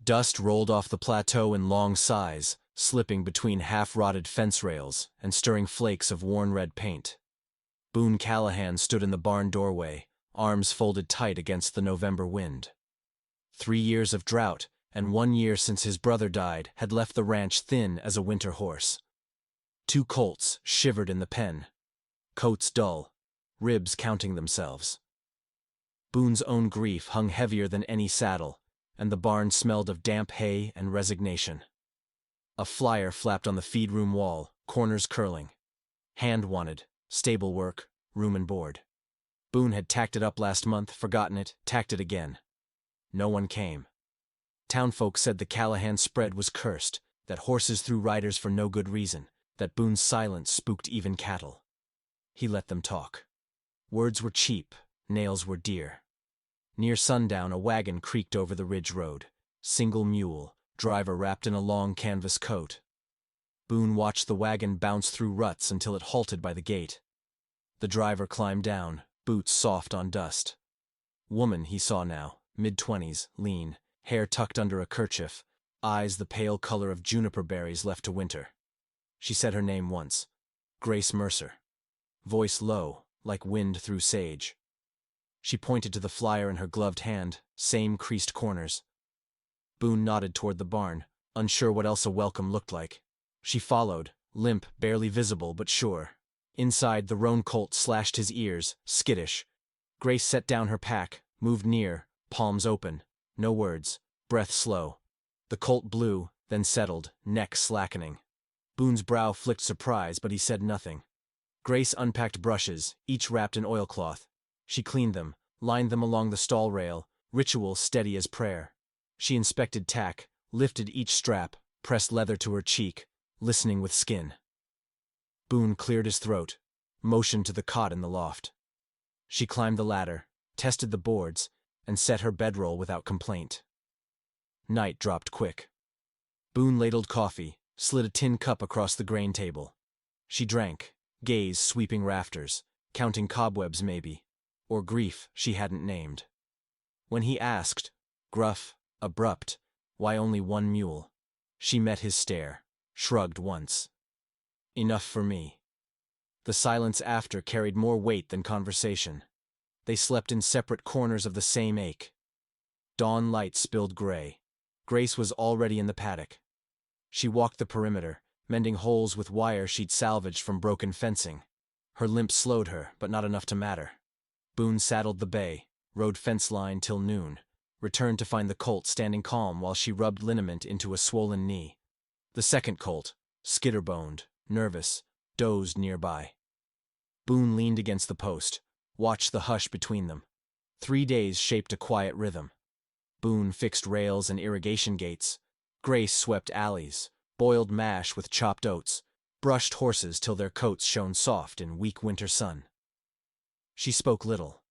Dust rolled off the plateau in long sighs, slipping between half-rotted fence rails and stirring flakes of worn red paint. Boone Callahan stood in the barn doorway, arms folded tight against the November wind. 3 years of drought, and 1 year since his brother died, had left the ranch thin as a winter horse. 2 colts shivered in the pen, coats dull, ribs counting themselves. Boone's own grief hung heavier than any saddle, and the barn smelled of damp hay and resignation. A flyer flapped on the feed-room wall, corners curling. Hand wanted, stable work, room and board. Boone had tacked it up last month, forgotten it, tacked it again. No one came. Townfolk said the Callahan spread was cursed, that horses threw riders for no good reason, that Boone's silence spooked even cattle. He let them talk. Words were cheap, nails were dear. Near sundown, a wagon creaked over the ridge road. Single mule, driver wrapped in a long canvas coat. Boone watched the wagon bounce through ruts until it halted by the gate. The driver climbed down, boots soft on dust. Woman he saw now, mid-20s, lean, hair tucked under a kerchief, eyes the pale color of juniper berries left to winter. She said her name once, Grace Mercer. Voice low, like wind through sage. She pointed to the flyer in her gloved hand, same creased corners. Boone nodded toward the barn, unsure what else a welcome looked like. She followed, limp, barely visible but sure. Inside, the roan colt slashed his ears, skittish. Grace set down her pack, moved near, palms open. No words, breath slow. The colt blew, then settled, neck slackening. Boone's brow flicked surprise, but he said nothing. Grace unpacked brushes, each wrapped in oilcloth. She cleaned them, lined them along the stall rail, ritual steady as prayer. She inspected tack, lifted each strap, pressed leather to her cheek, listening with skin. Boone cleared his throat, motioned to the cot in the loft. She climbed the ladder, tested the boards, and set her bedroll without complaint. Night dropped quick. Boone ladled coffee, slid a tin cup across the grain table. She drank, gaze sweeping rafters, counting cobwebs maybe, or grief she hadn't named. When he asked, gruff, abrupt, why only 1 mule, she met his stare, shrugged once. Enough for me. The silence after carried more weight than conversation. They slept in separate corners of the same ache. Dawn light spilled gray. Grace was already in the paddock. She walked the perimeter, mending holes with wire she'd salvaged from broken fencing. Her limp slowed her, but not enough to matter. Boone saddled the bay, rode fence line till noon, returned to find the colt standing calm while she rubbed liniment into a swollen knee. The second colt, skitter-boned, nervous, dozed nearby. Boone leaned against the post, watched the hush between them. 3 days shaped a quiet rhythm. Boone fixed rails and irrigation gates. Grace swept alleys, boiled mash with chopped oats, brushed horses till their coats shone soft in weak winter sun. She spoke little.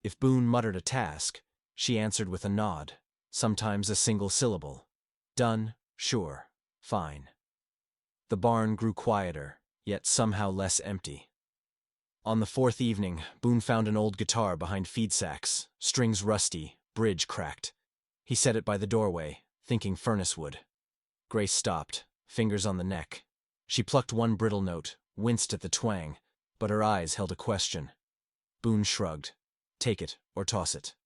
If Boone muttered a task, she answered with a nod, sometimes a single syllable. Done, sure, fine. The barn grew quieter, yet somehow less empty. On the 4th evening, Boone found an old guitar behind feed sacks, strings rusty, bridge cracked. He set it by the doorway, thinking furnace wood. Grace stopped, fingers on the neck. She plucked one brittle note, winced at the twang, but her eyes held a question. Boone shrugged. Take it, or toss it.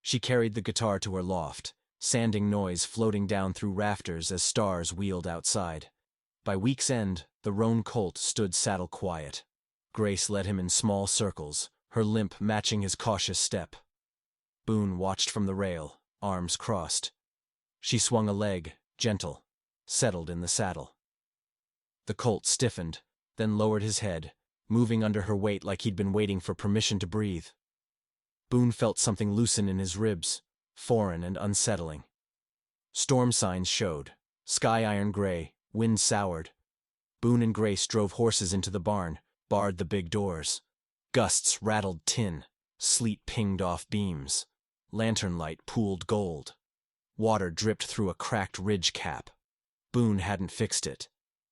She carried the guitar to her loft, sanding noise floating down through rafters as stars wheeled outside. By week's end, the roan colt stood saddle quiet. Grace led him in small circles, her limp matching his cautious step. Boone watched from the rail, arms crossed. She swung a leg, gentle, settled in the saddle. The colt stiffened, then lowered his head, moving under her weight like he'd been waiting for permission to breathe. Boone felt something loosen in his ribs, foreign and unsettling. Storm signs showed, sky iron gray, wind soured. Boone and Grace drove horses into the barn, barred the big doors. Gusts rattled tin, sleet pinged off beams. Lantern light pooled gold. Water dripped through a cracked ridge cap. Boone hadn't fixed it.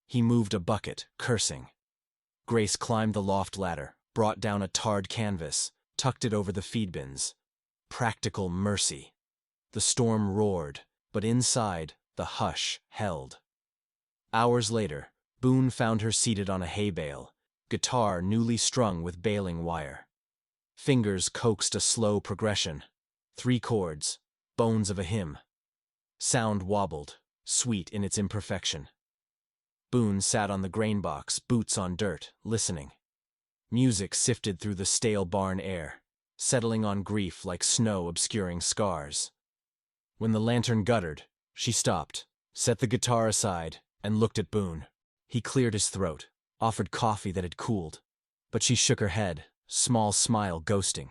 He moved a bucket, cursing. Grace climbed the loft ladder, brought down a tarred canvas, tucked it over the feed bins. Practical mercy. The storm roared, but inside, the hush held. Hours later, Boone found her seated on a hay bale, guitar newly strung with baling wire. Fingers coaxed a slow progression. 3 chords, bones of a hymn. Sound wobbled, sweet in its imperfection. Boone sat on the grain box, boots on dirt, listening. Music sifted through the stale barn air, settling on grief like snow obscuring scars. When the lantern guttered, she stopped, set the guitar aside, and looked at Boone. He cleared his throat, offered coffee that had cooled, but she shook her head, small smile ghosting.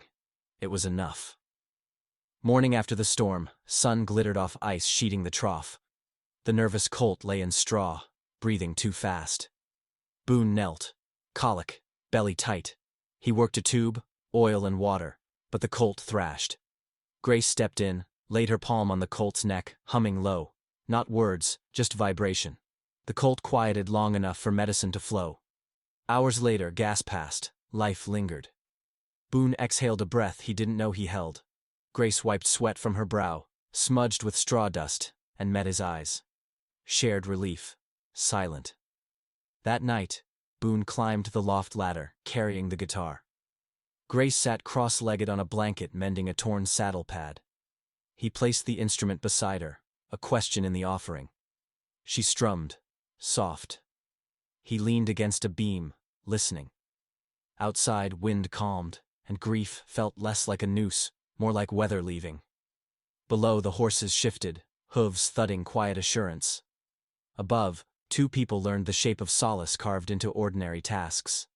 It was enough. Morning after the storm, sun glittered off ice sheeting the trough. The nervous colt lay in straw, breathing too fast. Boone knelt, colic, belly tight. He worked a tube, oil and water, but the colt thrashed. Grace stepped in, laid her palm on the colt's neck, humming low. Not words, just vibration. The colt quieted long enough for medicine to flow. Hours later, gas passed, life lingered. Boone exhaled a breath he didn't know he held. Grace wiped sweat from her brow, smudged with straw dust, and met his eyes. Shared relief, silent. That night, Boone climbed the loft ladder, carrying the guitar. Grace sat cross-legged on a blanket mending a torn saddle pad. He placed the instrument beside her, a question in the offering. She strummed, soft. He leaned against a beam, listening. Outside, wind calmed, and grief felt less like a noose, more like weather leaving. Below, the horses shifted, hooves thudding quiet assurance. Above, 2 people learned the shape of solace carved into ordinary tasks.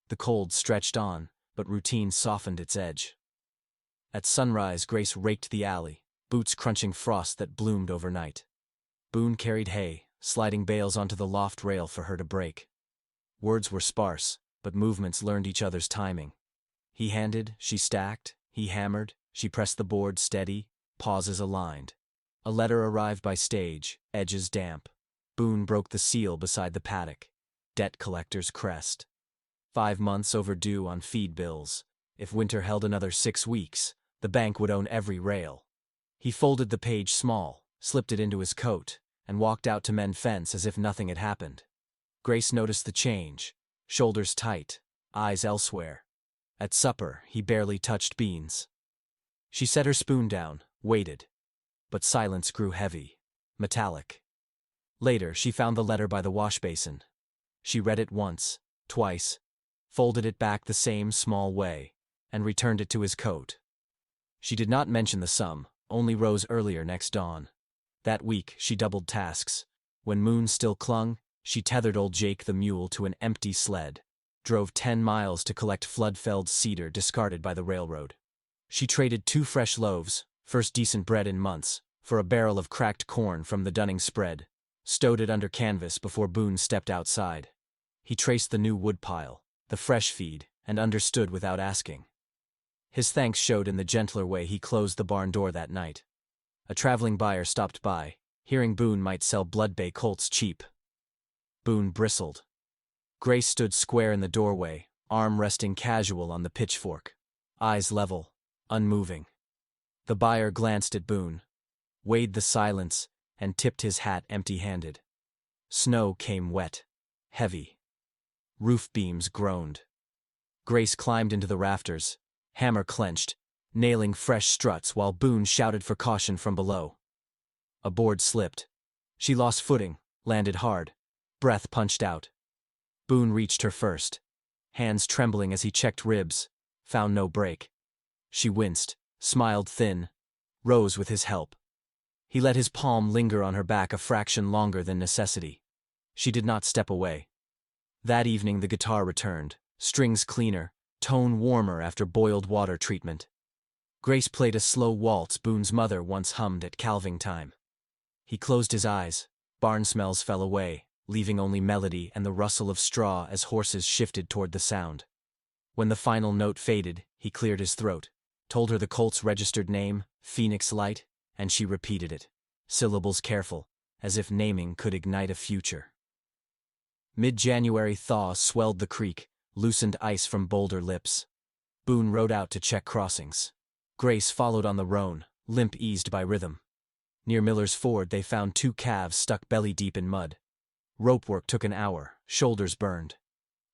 The cold stretched on, but routine softened its edge. At sunrise, Grace raked the alley, boots crunching frost that bloomed overnight. Boone carried hay, sliding bales onto the loft rail for her to break. Words were sparse, but movements learned each other's timing. He handed, she stacked, he hammered, she pressed the board steady, pauses aligned. A letter arrived by stage, edges damp. Boone broke the seal beside the paddock. Debt collector's crest. 5 months overdue on feed bills. If winter held another 6 weeks, the bank would own every rail. He folded the page small, slipped it into his coat, and walked out to mend fence as if nothing had happened. Grace noticed the change, shoulders tight, eyes elsewhere. At supper, he barely touched beans. She set her spoon down, waited. But silence grew heavy, metallic. Later, she found the letter by the wash basin. She read it once, twice, folded it back the same small way, and returned it to his coat. She did not mention the sum, only rose earlier next dawn. That week, she doubled tasks. When Moon still clung, she tethered old Jake the mule to an empty sled, drove 10 miles to collect flood-felled cedar discarded by the railroad. She traded 2 fresh loaves, first decent bread in months, for a barrel of cracked corn from the Dunning spread, stowed it under canvas before Boone stepped outside. He traced the new woodpile, the fresh feed, and understood without asking. His thanks showed in the gentler way he closed the barn door that night. A traveling buyer stopped by, hearing Boone might sell blood bay colts cheap. Boone bristled. Grace stood square in the doorway, arm resting casual on the pitchfork, eyes level, unmoving. The buyer glanced at Boone, weighed the silence, and tipped his hat empty-handed. Snow came wet, heavy. Roof beams groaned. Grace climbed into the rafters, hammer clenched, nailing fresh struts while Boone shouted for caution from below. A board slipped. She lost footing, landed hard. Breath punched out. Boone reached her first, hands trembling as he checked ribs, found no break. She winced, smiled thin, rose with his help. He let his palm linger on her back a fraction longer than necessity. She did not step away. That evening the guitar returned, strings cleaner, tone warmer after boiled water treatment. Grace played a slow waltz Boone's mother once hummed at calving time. He closed his eyes, barn smells fell away, leaving only melody and the rustle of straw as horses shifted toward the sound. When the final note faded, he cleared his throat, told her the colt's registered name, Phoenix Light, and she repeated it, syllables careful, as if naming could ignite a future. Mid-January thaw swelled the creek, loosened ice from boulder lips. Boone rode out to check crossings. Grace followed on the roan, limp eased by rhythm. Near Miller's Ford, they found 2 calves stuck belly-deep in mud. Rope work took an hour, shoulders burned.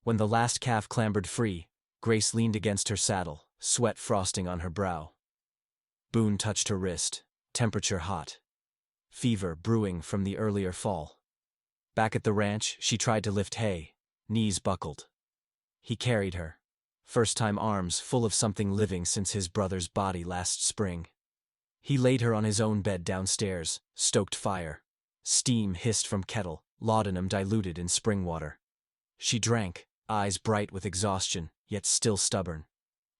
When the last calf clambered free, Grace leaned against her saddle, sweat frosting on her brow. Boone touched her wrist, temperature hot. Fever brewing from the earlier fall. Back at the ranch, she tried to lift hay, knees buckled. He carried her, first-time arms full of something living since his brother's body last spring. He laid her on his own bed downstairs, stoked fire. Steam hissed from kettle, laudanum diluted in spring water. She drank, eyes bright with exhaustion, yet still stubborn.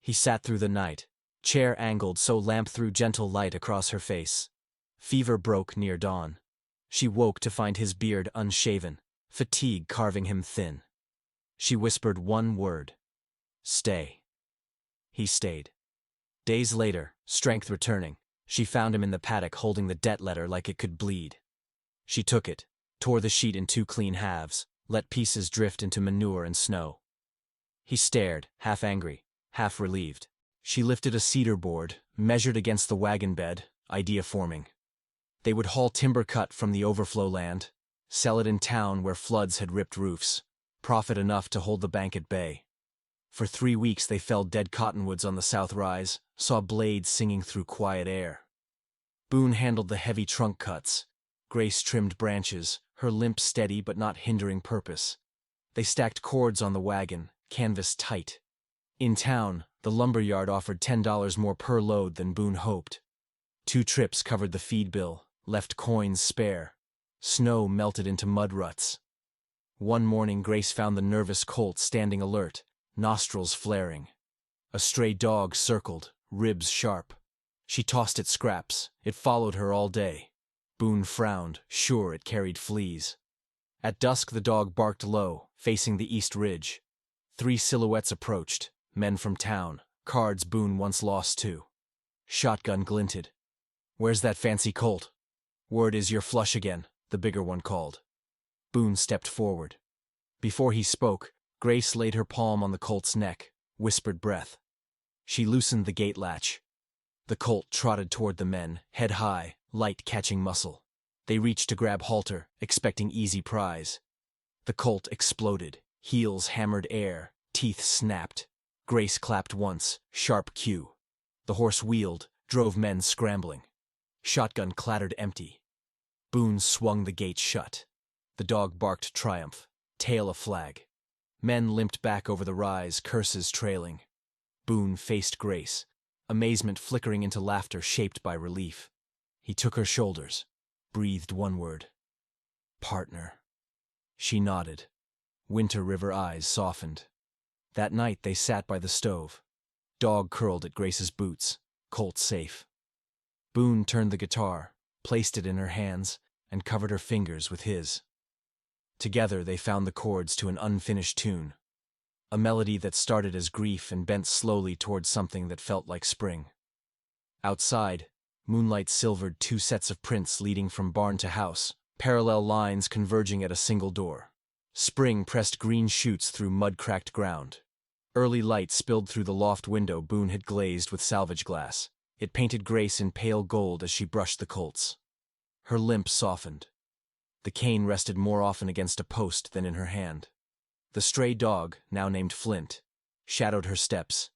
He sat through the night, chair angled so lamp threw gentle light across her face. Fever broke near dawn. She woke to find his beard unshaven, fatigue carving him thin. She whispered one word. Stay. He stayed. Days later, strength returning, she found him in the paddock holding the debt letter like it could bleed. She took it, tore the sheet in 2 clean halves, let pieces drift into manure and snow. He stared, half angry, half relieved. She lifted a cedar board, measured against the wagon bed, idea forming. They would haul timber cut from the overflow land, sell it in town where floods had ripped roofs, profit enough to hold the bank at bay. For 3 weeks they felled dead cottonwoods on the south rise, saw blades singing through quiet air. Boone handled the heavy trunk cuts. Grace trimmed branches, her limp steady but not hindering purpose. They stacked cords on the wagon, canvas tight. In town, the lumber yard offered $10 more per load than Boone hoped. 2 trips covered the feed bill, left coins spare. Snow melted into mud ruts. One morning Grace found the nervous colt standing alert, nostrils flaring. A stray dog circled, ribs sharp. She tossed it scraps. It followed her all day. Boone frowned, sure it carried fleas. At dusk the dog barked low, facing the east ridge. 3 silhouettes approached, men from town, cards Boone once lost to. Shotgun glinted. "Where's that fancy colt?" "Word is you're flush again," the bigger one called. Boone stepped forward. Before he spoke, Grace laid her palm on the colt's neck, whispered breath. She loosened the gate latch. The colt trotted toward the men, head high, light catching muscle. They reached to grab halter, expecting easy prize. The colt exploded, heels hammered air, teeth snapped. Grace clapped once, sharp cue. The horse wheeled, drove men scrambling. Shotgun clattered empty. Boone swung the gate shut. The dog barked triumph, tail a flag. Men limped back over the rise, curses trailing. Boone faced Grace, amazement flickering into laughter shaped by relief. He took her shoulders, breathed one word. "Partner." She nodded. Winter River eyes softened. That night they sat by the stove. Dog curled at Grace's boots, colt safe. Boone turned the guitar, placed it in her hands, and covered her fingers with his. Together they found the chords to an unfinished tune. A melody that started as grief and bent slowly towards something that felt like spring. Outside, moonlight silvered 2 sets of prints leading from barn to house, parallel lines converging at a single door. Spring pressed green shoots through mud-cracked ground. Early light spilled through the loft window Boone had glazed with salvage glass. It painted Grace in pale gold as she brushed the colts. Her limp softened. The cane rested more often against a post than in her hand. The stray dog, now named Flint, shadowed her steps,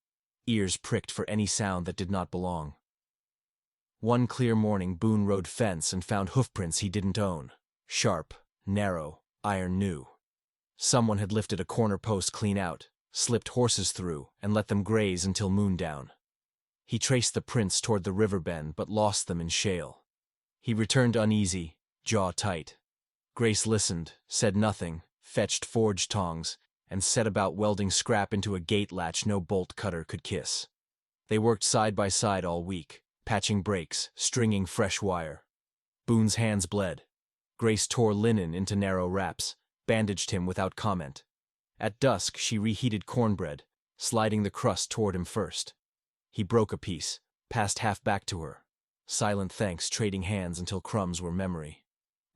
ears pricked for any sound that did not belong. One clear morning Boone rode fence and found hoofprints he didn't own. Sharp, narrow, iron new. Someone had lifted a corner post clean out, slipped horses through, and let them graze until moon down. He traced the prints toward the river bend but lost them in shale. He returned uneasy, jaw tight. Grace listened, said nothing, fetched forge tongs, and set about welding scrap into a gate latch no bolt cutter could kiss. They worked side by side all week, patching breaks, stringing fresh wire. Boone's hands bled. Grace tore linen into narrow wraps, bandaged him without comment. At dusk she reheated cornbread, sliding the crust toward him first. He broke a piece, passed half back to her. Silent thanks trading hands until crumbs were memory.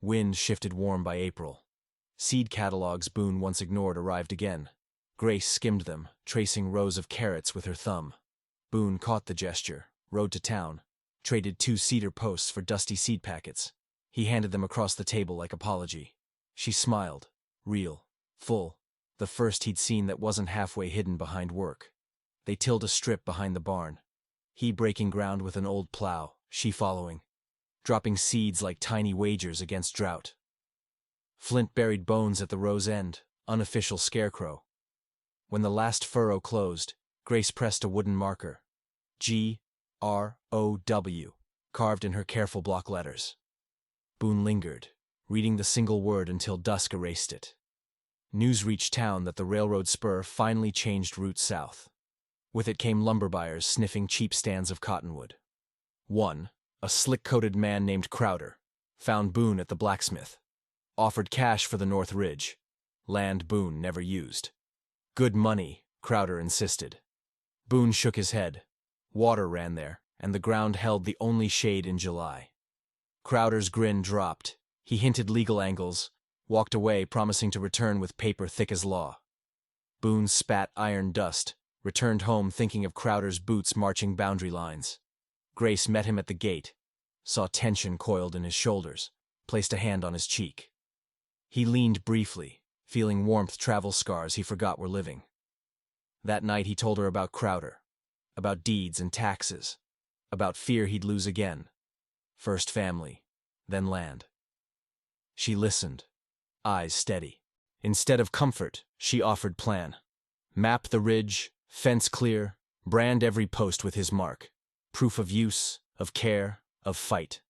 Wind shifted warm by April. Seed catalogs Boone once ignored arrived again. Grace skimmed them, tracing rows of carrots with her thumb. Boone caught the gesture, rode to town, traded 2 cedar posts for dusty seed packets. He handed them across the table like apology. She smiled, real, full, the first he'd seen that wasn't halfway hidden behind work. They tilled a strip behind the barn, he breaking ground with an old plow, she following, dropping seeds like tiny wagers against drought. Flint buried bones at the row's end, unofficial scarecrow. When the last furrow closed, Grace pressed a wooden marker, G-R-O-W, carved in her careful block letters. Boone lingered, reading the single word until dusk erased it. News reached town that the railroad spur finally changed route south. With it came lumber buyers sniffing cheap stands of cottonwood. One, a slick-coated man named Crowder, found Boone at the blacksmith. Offered cash for the North Ridge, land Boone never used. Good money, Crowder insisted. Boone shook his head. Water ran there, and the ground held the only shade in July. Crowder's grin dropped. He hinted legal angles, walked away promising to return with paper thick as law. Boone spat iron dust, returned home thinking of Crowder's boots marching boundary lines. Grace met him at the gate, saw tension coiled in his shoulders, placed a hand on his cheek. He leaned briefly, feeling warmth travel scars he forgot were living. That night he told her about Crowder, about deeds and taxes, about fear he'd lose again. First family, then land. She listened, eyes steady. Instead of comfort, she offered plan. Map the ridge, fence clear, brand every post with his mark. Proof of use, of care, of fight.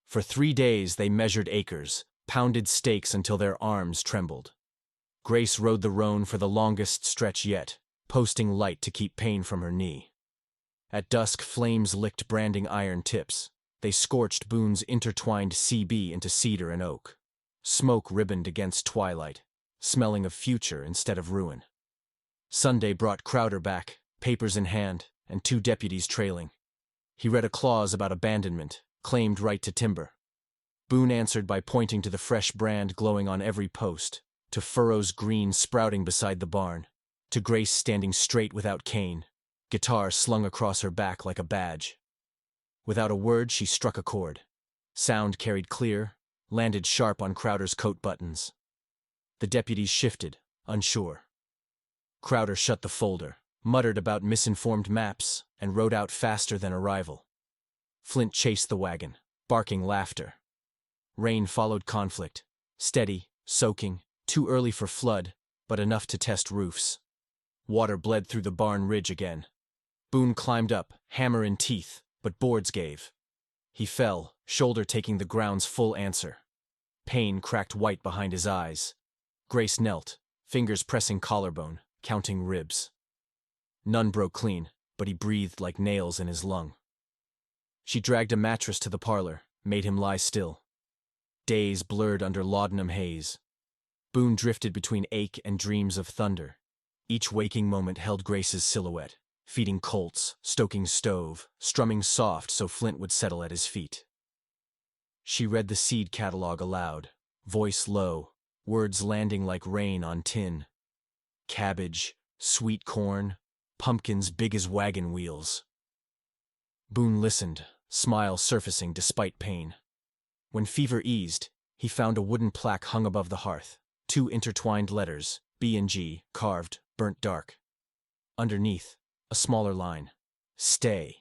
For 3 days they measured acres, pounded stakes until their arms trembled. Grace rode the roan for the longest stretch yet, posting light to keep pain from her knee. At dusk flames licked branding iron tips. They scorched Boone's intertwined CB into cedar and oak. Smoke ribboned against twilight, smelling of future instead of ruin. Sunday brought Crowder back, papers in hand, and 2 deputies trailing. He read a clause about abandonment, claimed right to timber. Boone answered by pointing to the fresh brand glowing on every post, to furrows green sprouting beside the barn, to Grace standing straight without cane, guitar slung across her back like a badge. Without a word, she struck a chord. Sound carried clear, landed sharp on Crowder's coat buttons. The deputies shifted, unsure. Crowder shut the folder, muttered about misinformed maps, and rode out faster than arrival. Flint chased the wagon, barking laughter. Rain followed conflict, steady, soaking, too early for flood, but enough to test roofs. Water bled through the barn ridge again. Boone climbed up, hammer in teeth, but boards gave. He fell, shoulder taking the ground's full answer. Pain cracked white behind his eyes. Grace knelt, fingers pressing collarbone, counting ribs. None broke clean, but he breathed like nails in his lung. She dragged a mattress to the parlor, made him lie still. Days blurred under laudanum haze. Boone drifted between ache and dreams of thunder. Each waking moment held Grace's silhouette, feeding colts, stoking stove, strumming soft so Flint would settle at his feet. She read the seed catalog aloud, voice low, words landing like rain on tin. Cabbage, sweet corn, pumpkins big as wagon wheels. Boone listened, smile surfacing despite pain. When fever eased, he found a wooden plaque hung above the hearth, 2 intertwined letters, B and G, carved, burnt dark. Underneath, a smaller line, Stay.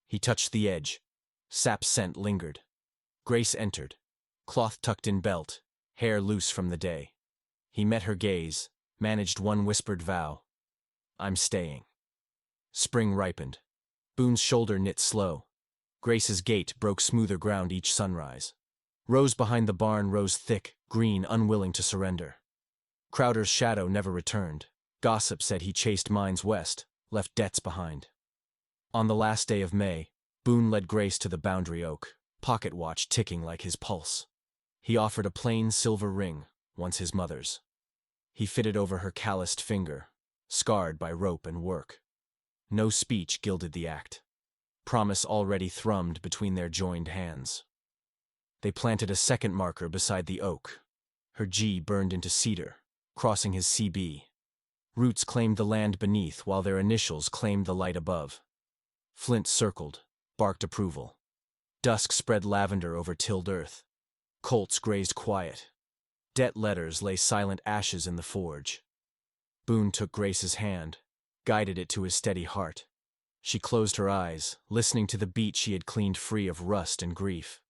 He touched the edge. Sap scent lingered. Grace entered, cloth tucked in belt, hair loose from the day. He met her gaze, managed one whispered vow. I'm staying. Spring ripened. Boone's shoulder knit slow. Grace's gait broke smoother ground each sunrise. Rose behind the barn rose thick, green, unwilling to surrender. Crowder's shadow never returned. Gossip said he chased mines west, left debts behind. On the last day of May, Boone led Grace to the boundary oak, pocket watch ticking like his pulse. He offered a plain silver ring, once his mother's. He fitted over her calloused finger, scarred by rope and work. No speech gilded the act. Promise already thrummed between their joined hands. They planted a second marker beside the oak. Her G burned into cedar, crossing his CB. Roots claimed the land beneath while their initials claimed the light above. Flint circled, barked approval. Dusk spread lavender over tilled earth. Colts grazed quiet. Debt letters lay silent ashes in the forge. Boone took Grace's hand, guided it to his steady heart. She closed her eyes, listening to the beat she had cleaned free of rust and grief.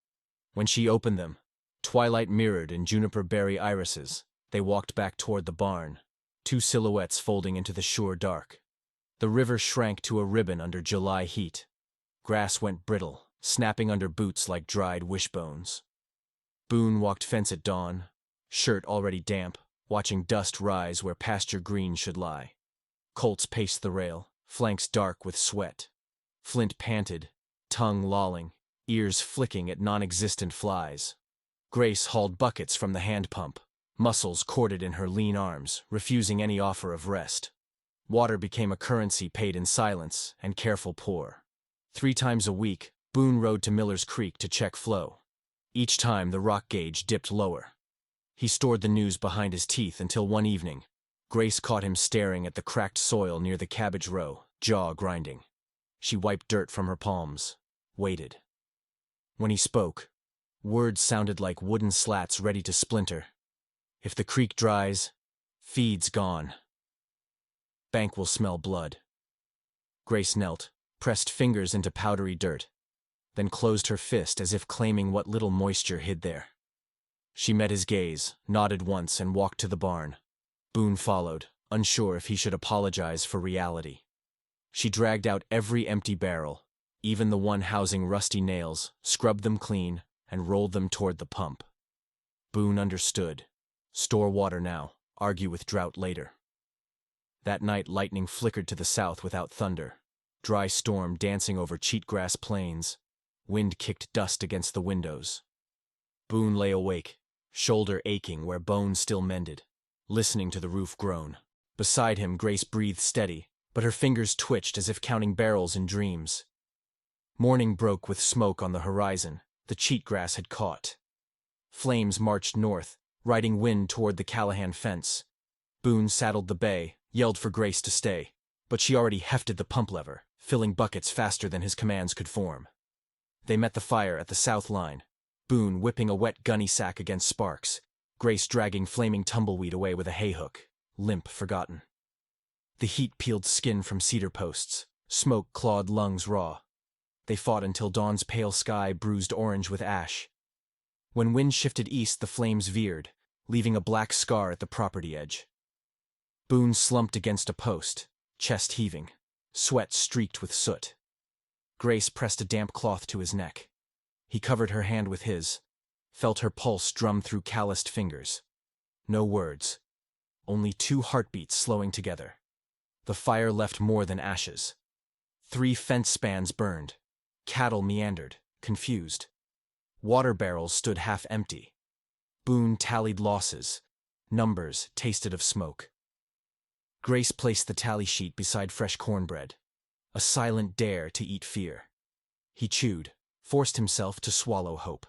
When she opened them, twilight mirrored in juniper-berry irises, they walked back toward the barn, two silhouettes folding into the sure dark. The river shrank to a ribbon under July heat. Grass went brittle, snapping under boots like dried wishbones. Boone walked fence at dawn, shirt already damp, watching dust rise where pasture green should lie. Colts paced the rail, flanks dark with sweat. Flint panted, tongue lolling, ears flicking at non-existent flies. Grace hauled buckets from the hand pump, muscles corded in her lean arms, refusing any offer of rest. Water became a currency paid in silence and careful pour. 3 times a week, Boone rode to Miller's Creek to check flow. Each time the rock gauge dipped lower. He stored the news behind his teeth until one evening, Grace caught him staring at the cracked soil near the cabbage row, jaw grinding. She wiped dirt from her palms, waited. When he spoke, words sounded like wooden slats ready to splinter. If the creek dries, feed's gone. Bank will smell blood. Grace knelt, pressed fingers into powdery dirt, then closed her fist as if claiming what little moisture hid there. She met his gaze, nodded once, and walked to the barn. Boone followed, unsure if he should apologize for reality. She dragged out every empty barrel, even the one housing rusty nails, scrubbed them clean, and rolled them toward the pump. Boone understood. Store water now, argue with drought later. That night lightning flickered to the south without thunder. Dry storm dancing over cheatgrass plains. Wind kicked dust against the windows. Boone lay awake, shoulder aching where bone still mended, listening to the roof groan. Beside him, Grace breathed steady, but her fingers twitched as if counting barrels in dreams. Morning broke with smoke on the horizon. The cheatgrass had caught. Flames marched north, riding wind toward the Callahan fence. Boone saddled the bay, yelled for Grace to stay, but she already hefted the pump lever, filling buckets faster than his commands could form. They met the fire at the south line, Boone whipping a wet gunny sack against sparks, Grace dragging flaming tumbleweed away with a hay-hook, limp forgotten. The heat peeled skin from cedar posts, smoke clawed lungs raw. They fought until dawn's pale sky bruised orange with ash. When wind shifted east, the flames veered, leaving a black scar at the property edge. Boone slumped against a post, chest heaving, sweat streaked with soot. Grace pressed a damp cloth to his neck. He covered her hand with his, felt her pulse drum through calloused fingers. No words, only 2 heartbeats slowing together. The fire left more than ashes. 3 fence spans burned. Cattle meandered, confused. Water barrels stood half empty. Boone tallied losses. Numbers tasted of smoke. Grace placed the tally sheet beside fresh cornbread. A silent dare to eat fear. He chewed, forced himself to swallow hope.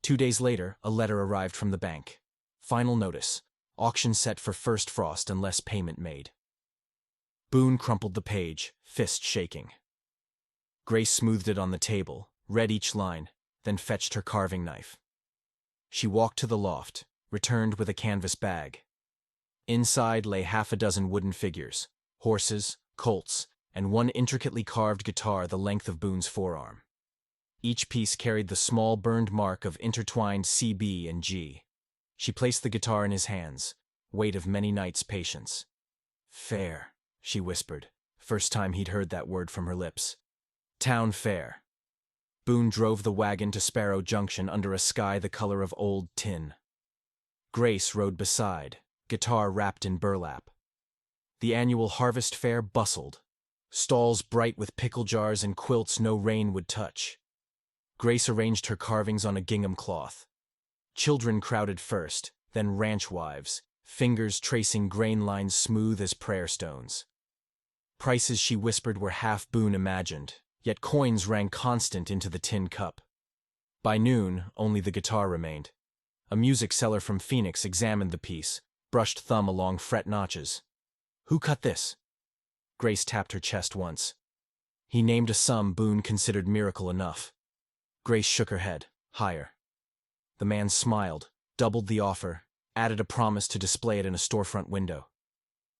2 days later, a letter arrived from the bank. Final notice. Auction set for first frost unless payment made. Boone crumpled the page, fist shaking. Grace smoothed it on the table, read each line, then fetched her carving knife. She walked to the loft, returned with a canvas bag. Inside lay 6 wooden figures, horses, colts, and one intricately carved guitar the length of Boone's forearm. Each piece carried the small burned mark of intertwined CB and G. She placed the guitar in his hands, weight of many nights' patience. Fair, she whispered, first time he'd heard that word from her lips. Town fair. Boone drove the wagon to Sparrow Junction under a sky the color of old tin. Grace rode beside, guitar wrapped in burlap. The annual harvest fair bustled, stalls bright with pickle jars and quilts no rain would touch. Grace arranged her carvings on a gingham cloth. Children crowded first, then ranch wives, fingers tracing grain lines smooth as prayer stones. Prices she whispered were half Boone imagined, yet coins rang constant into the tin cup. By noon, only the guitar remained. A music seller from Phoenix examined the piece, brushed thumb along fret notches. Who cut this? Grace tapped her chest once. He named a sum Boone considered miracle enough. Grace shook her head. Higher. The man smiled, doubled the offer, added a promise to display it in a storefront window.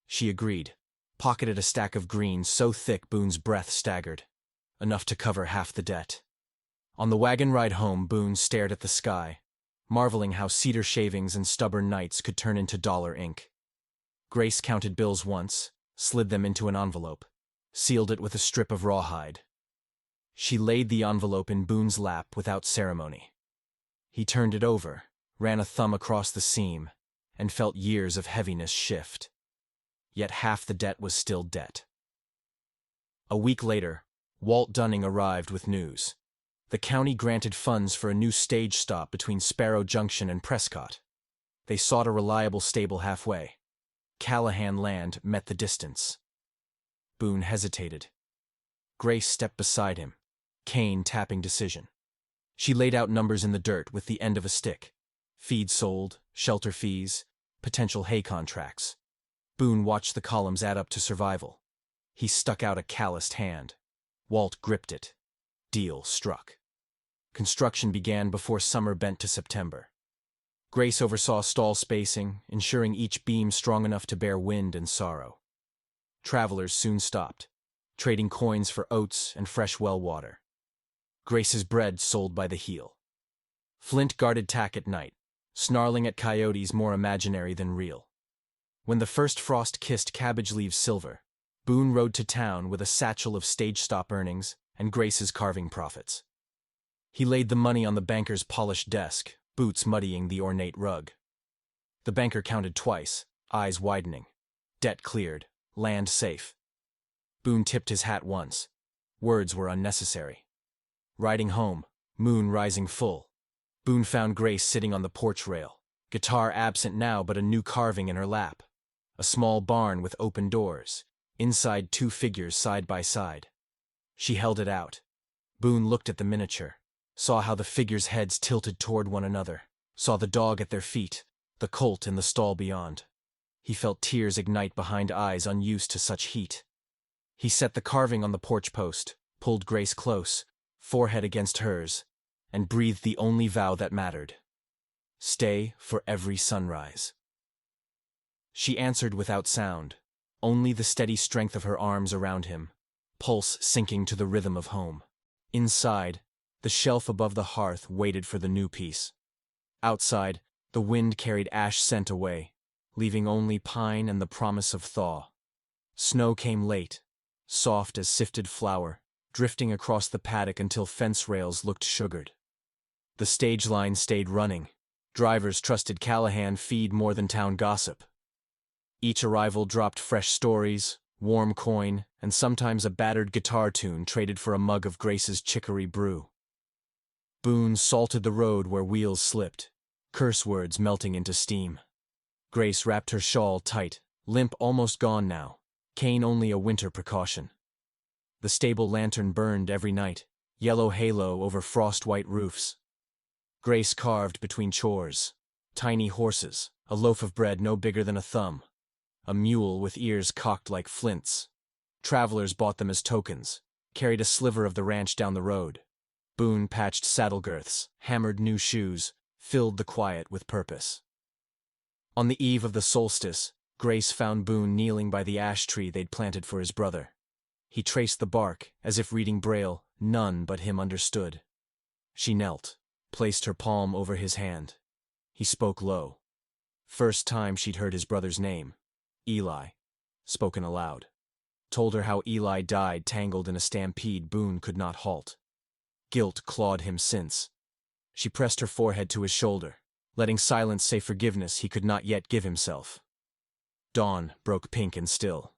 She agreed, pocketed a stack of greens so thick Boone's breath staggered, enough to cover half the debt. On the wagon ride home, Boone stared at the sky, marveling how cedar shavings and stubborn nights could turn into dollar ink. Grace counted bills once, slid them into an envelope, sealed it with a strip of rawhide. She laid the envelope in Boone's lap without ceremony. He turned it over, ran a thumb across the seam, and felt years of heaviness shift. Yet half the debt was still debt. A week later, Walt Dunning arrived with news. The county granted funds for a new stage stop between Sparrow Junction and Prescott. They sought a reliable stable halfway. Callahan Land met the distance. Boone hesitated. Grace stepped beside him, cane tapping decision. She laid out numbers in the dirt with the end of a stick. Feed sold, shelter fees, potential hay contracts. Boone watched the columns add up to survival. He stuck out a calloused hand. Walt gripped it. Deal struck. Construction began before summer bent to September. Grace oversaw stall spacing, ensuring each beam strong enough to bear wind and sorrow. Travelers soon stopped, trading coins for oats and fresh well water. Grace's bread sold by the heel. Flint guarded tack at night, snarling at coyotes more imaginary than real. When the first frost kissed cabbage leaves silver, Boone rode to town with a satchel of stage stop earnings and Grace's carving profits. He laid the money on the banker's polished desk, boots muddying the ornate rug. The banker counted twice, eyes widening. Debt cleared, land safe. Boone tipped his hat once. Words were unnecessary. Riding home, moon rising full, Boone found Grace sitting on the porch rail, guitar absent now but a new carving in her lap. A small barn with open doors, inside two figures side by side. She held it out. Boone looked at the miniature, saw how the figures' heads tilted toward one another, saw the dog at their feet, the colt in the stall beyond. He felt tears ignite behind eyes unused to such heat. He set the carving on the porch post, pulled Grace close, forehead against hers, and breathed the only vow that mattered. Stay for every sunrise. She answered without sound, only the steady strength of her arms around him, pulse sinking to the rhythm of home. Inside, the shelf above the hearth waited for the new piece. Outside, the wind carried ash scent away, leaving only pine and the promise of thaw. Snow came late, soft as sifted flour, drifting across the paddock until fence rails looked sugared. The stage line stayed running. Drivers trusted Callahan feed more than town gossip. Each arrival dropped fresh stories, warm coin, and sometimes a battered guitar tune traded for a mug of Grace's chicory brew. Boone salted the road where wheels slipped, curse words melting into steam. Grace wrapped her shawl tight, limp almost gone now, cane only a winter precaution. The stable lantern burned every night, yellow halo over frost-white roofs. Grace carved between chores, tiny horses, a loaf of bread no bigger than a thumb, a mule with ears cocked like flints. Travelers bought them as tokens, carried a sliver of the ranch down the road. Boone patched saddle girths, hammered new shoes, filled the quiet with purpose. On the eve of the solstice, Grace found Boone kneeling by the ash tree they'd planted for his brother. He traced the bark, as if reading Braille, none but him understood. She knelt, placed her palm over his hand. He spoke low. First time she'd heard his brother's name. Eli. Spoken aloud. Told her how Eli died tangled in a stampede Boone could not halt. Guilt clawed him since. She pressed her forehead to his shoulder, letting silence say forgiveness he could not yet give himself. Dawn broke pink and still.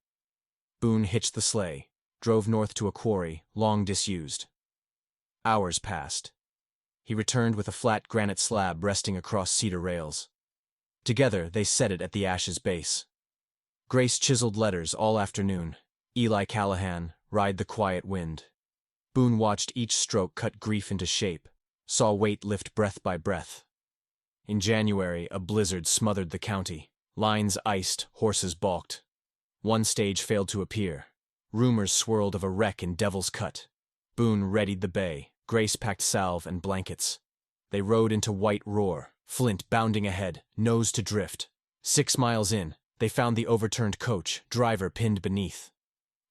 Boone hitched the sleigh, drove north to a quarry, long disused. Hours passed. He returned with a flat granite slab resting across cedar rails. Together they set it at the ash's base. Grace chiseled letters all afternoon. Eli Callahan, ride the quiet wind. Boone watched each stroke cut grief into shape, saw weight lift breath by breath. In January, a blizzard smothered the county. Lines iced, horses balked. One stage failed to appear. Rumors swirled of a wreck in Devil's Cut. Boone readied the bay, Grace packed salve and blankets. They rode into White Roar, Flint bounding ahead, nose to drift. 6 miles in, they found the overturned coach, driver pinned beneath.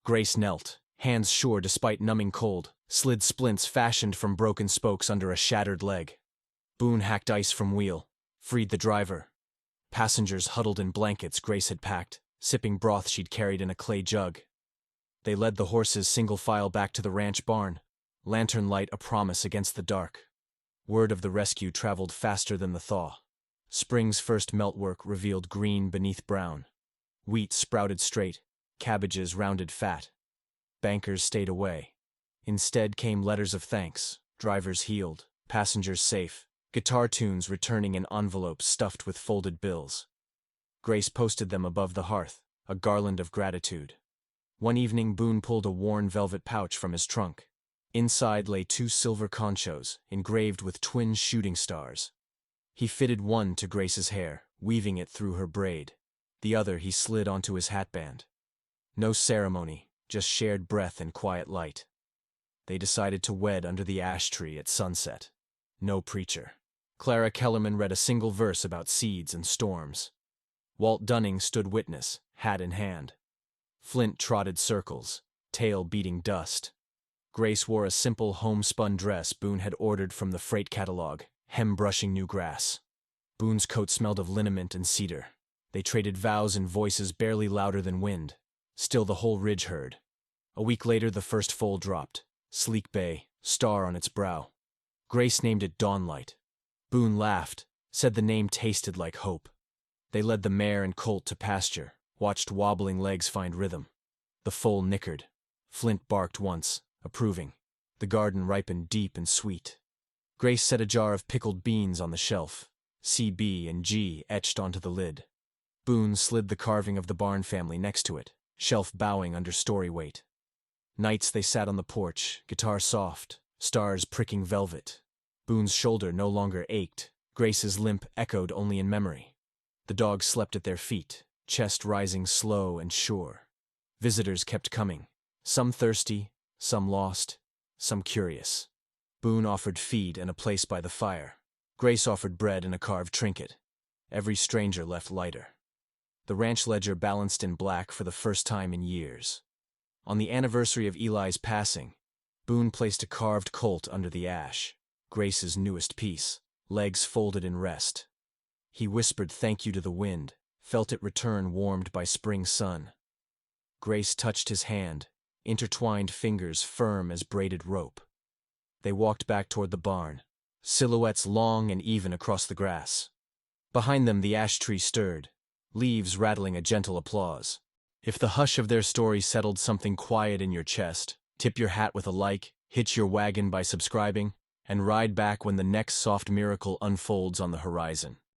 Grace knelt, hands sure despite numbing cold, slid splints fashioned from broken spokes under a shattered leg. Boone hacked ice from wheel, freed the driver. Passengers huddled in blankets Grace had packed, sipping broth she'd carried in a clay jug. They led the horses single file back to the ranch barn, lantern light a promise against the dark. Word of the rescue traveled faster than the thaw. Spring's first meltwork revealed green beneath brown. Wheat sprouted straight, cabbages rounded fat. Bankers stayed away. Instead came letters of thanks, drivers healed, passengers safe, guitar tunes returning in envelopes stuffed with folded bills. Grace posted them above the hearth, a garland of gratitude. One evening Boone pulled a worn velvet pouch from his trunk. Inside lay 2 silver conchos, engraved with twin shooting stars. He fitted one to Grace's hair, weaving it through her braid. The other he slid onto his hatband. No ceremony, just shared breath and quiet light. They decided to wed under the ash tree at sunset. No preacher. Clara Kellerman read a single verse about seeds and storms. Walt Dunning stood witness, hat in hand. Flint trotted circles, tail beating dust. Grace wore a simple homespun dress Boone had ordered from the freight catalog, hem brushing new grass. Boone's coat smelled of liniment and cedar. They traded vows in voices barely louder than wind. Still the whole ridge heard. A week later the first foal dropped. Sleek bay, star on its brow. Grace named it Dawnlight. Boone laughed, said the name tasted like hope. They led the mare and colt to pasture, watched wobbling legs find rhythm. The foal nickered. Flint barked once, approving. The garden ripened deep and sweet. Grace set a jar of pickled beans on the shelf, CB and G etched onto the lid. Boone slid the carving of the Barn family next to it, shelf bowing under story weight. Nights they sat on the porch, guitar soft, stars pricking velvet. Boone's shoulder no longer ached, Grace's limp echoed only in memory. The dogs slept at their feet, chest rising slow and sure. Visitors kept coming, some thirsty, some lost, some curious. Boone offered feed and a place by the fire. Grace offered bread and a carved trinket. Every stranger left lighter. The ranch ledger balanced in black for the first time in years. On the anniversary of Eli's passing, Boone placed a carved colt under the ash, Grace's newest piece, legs folded in rest. He whispered thank you to the wind, felt it return warmed by spring sun. Grace touched his hand, intertwined fingers firm as braided rope. They walked back toward the barn, silhouettes long and even across the grass. Behind them the ash tree stirred, leaves rattling a gentle applause. If the hush of their story settled something quiet in your chest, tip your hat with a like, hitch your wagon by subscribing, and ride back when the next soft miracle unfolds on the horizon.